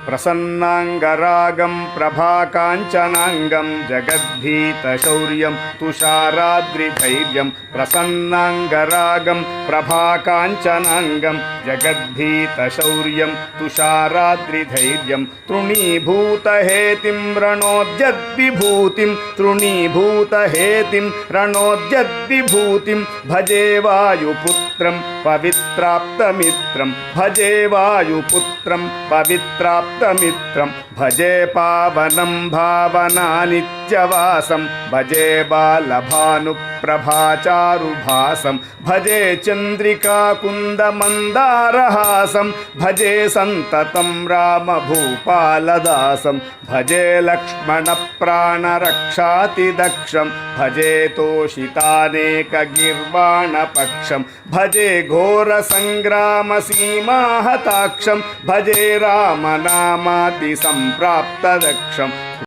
प्रसन्नाङ्गरागं प्रभाकाञ्चनाङ्गं जगद्भीतशौर्यं तुषाराद्रिधैर्यं प्रसन्नाङ्गरागं प्रभाकाञ्चनाङ्गं जगद्भीतशौर्यं तुषाराद्रिधैर्यं तृणीभूतहेतिं रणोद्यद्विभूतिं तृणीभूतहेतिं रणोद्यद्विभूतिं भजे वायुपुत्रं पवित्राप्तमित्रं भजे वायुपुत्रं पवित्राप्तमित्रं भजे पावनं भावनानित्यवासं भजे बालभानुप्रभाचारुभासं भजे चन्द्रिकाकुन्दमन्दारहासं भजे सन्ततं रामभूपालदासं भजे लक्ष्मणप्राणरक्षातिदक्षं भजे तोषितानेकगीर्वाणपक्षं भजे घोरसङ्ग्रामसीमाहताक्षं भजे रामनामातिसम्प्राप्तदक्षम्